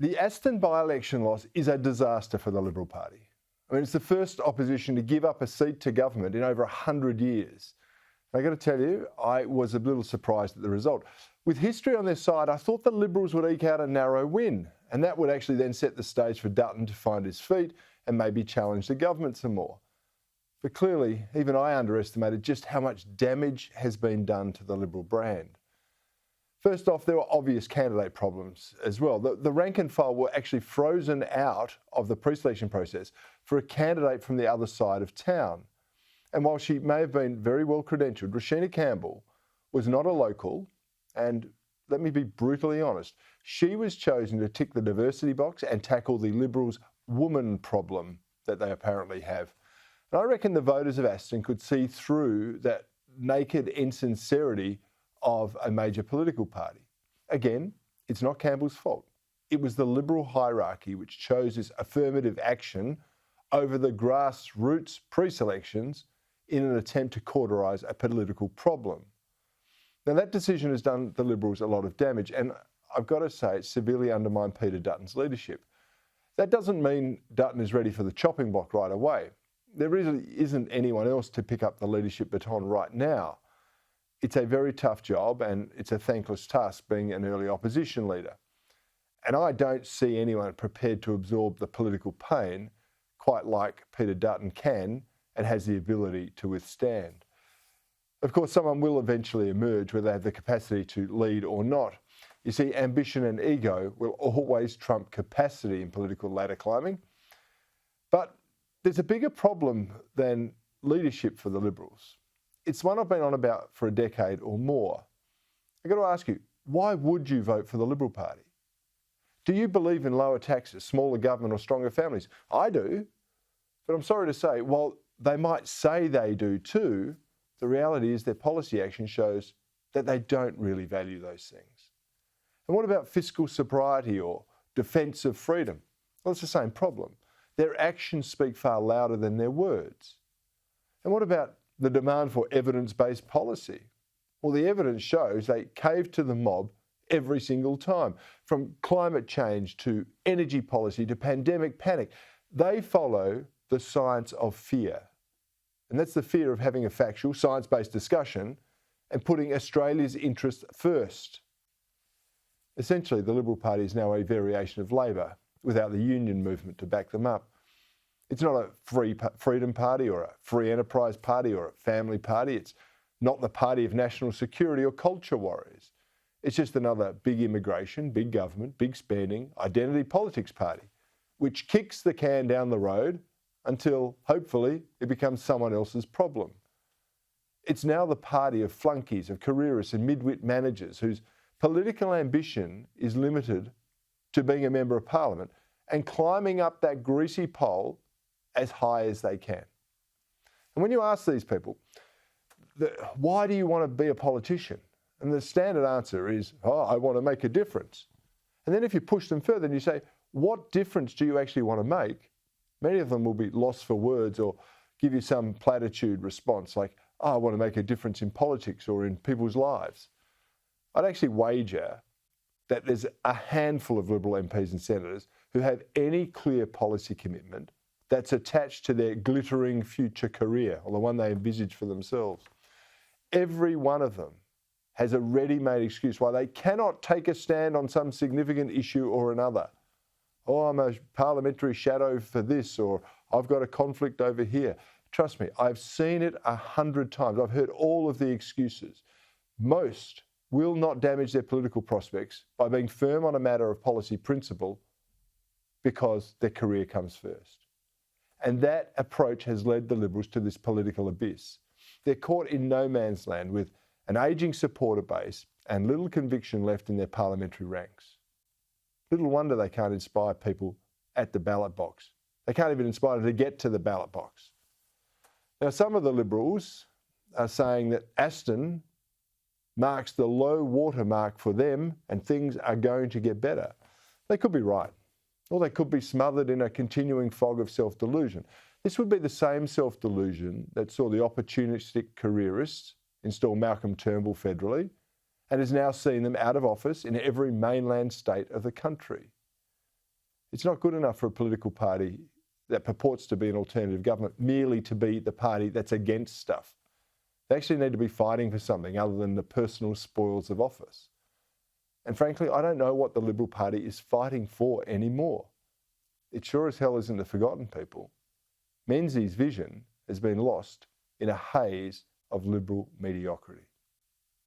The Aston by-election loss is a disaster for the Liberal Party. I mean, it's the first opposition to give up a seat to government in over 100 years. And I got to tell you, I was a little surprised at the result. With history on their side, I thought the Liberals would eke out a narrow win, and that would actually then set the stage for Dutton to find his feet and maybe challenge the government some more. But clearly, even I underestimated just how much damage has been done to the Liberal brand. First off, there were obvious candidate problems as well. The rank and file were actually frozen out of the pre-selection process for a candidate from the other side of town. And while she may have been very well credentialed, Roshena Campbell was not a local, and let me be brutally honest, she was chosen to tick the diversity box and tackle the Liberals' woman problem that they apparently have. And I reckon the voters of Aston could see through that naked insincerity of a major political party. Again, it's not Campbell's fault. It was the Liberal hierarchy which chose this affirmative action over the grassroots pre-selections in an attempt to cauterise a political problem. Now, that decision has done the Liberals a lot of damage, and I've got to say it severely undermined Peter Dutton's leadership. That doesn't mean Dutton is ready for the chopping block right away. There really isn't anyone else to pick up the leadership baton right now. It's a very tough job, and it's a thankless task being an early opposition leader. And I don't see anyone prepared to absorb the political pain quite like Peter Dutton can and has the ability to withstand. Of course, someone will eventually emerge, whether they have the capacity to lead or not. You see, ambition and ego will always trump capacity in political ladder climbing. But there's a bigger problem than leadership for the Liberals. It's one I've been on about for a decade or more. I've got to ask you, why would you vote for the Liberal Party? Do you believe in lower taxes, smaller government or stronger families? I do. But I'm sorry to say, while they might say they do too, the reality is their policy action shows that they don't really value those things. And what about fiscal sobriety or defence of freedom? Well, it's the same problem. Their actions speak far louder than their words. And what about the demand for evidence-based policy? Well, the evidence shows they cave to the mob every single time. From climate change to energy policy to pandemic panic, they follow the science of fear. And that's the fear of having a factual, science-based discussion and putting Australia's interests first. Essentially, the Liberal Party is now a variation of Labor without the union movement to back them up. It's not a freedom party or a free enterprise party or a family party. It's not the party of national security or culture warriors. It's just another big immigration, big government, big spending, identity politics party, which kicks the can down the road until, hopefully, it becomes someone else's problem. It's now the party of flunkies, of careerists and midwit managers whose political ambition is limited to being a member of Parliament and climbing up that greasy pole as high as they can. And when you ask these people, why do you want to be a politician? And the standard answer is, I want to make a difference. And then if you push them further and you say, what difference do you actually want to make? Many of them will be lost for words or give you some platitude response like, I want to make a difference in politics or in people's lives. I'd actually wager that there's a handful of Liberal MPs and senators who have any clear policy commitment that's attached to their glittering future career or the one they envisage for themselves. Every one of them has a ready-made excuse why they cannot take a stand on some significant issue or another. Oh, I'm a parliamentary shadow for this, or I've got a conflict over here. Trust me, I've seen it 100 times. I've heard all of the excuses. Most will not damage their political prospects by being firm on a matter of policy principle because their career comes first. And that approach has led the Liberals to this political abyss. They're caught in no man's land with an ageing supporter base and little conviction left in their parliamentary ranks. Little wonder they can't inspire people at the ballot box. They can't even inspire them to get to the ballot box. Now, some of the Liberals are saying that Aston marks the low water mark for them and things are going to get better. They could be right, or they could be smothered in a continuing fog of self-delusion. This would be the same self-delusion that saw the opportunistic careerists install Malcolm Turnbull federally and has now seen them out of office in every mainland state of the country. It's not good enough for a political party that purports to be an alternative government merely to be the party that's against stuff. They actually need to be fighting for something other than the personal spoils of office. And frankly, I don't know what the Liberal Party is fighting for anymore. It sure as hell isn't the forgotten people. Menzies' vision has been lost in a haze of Liberal mediocrity.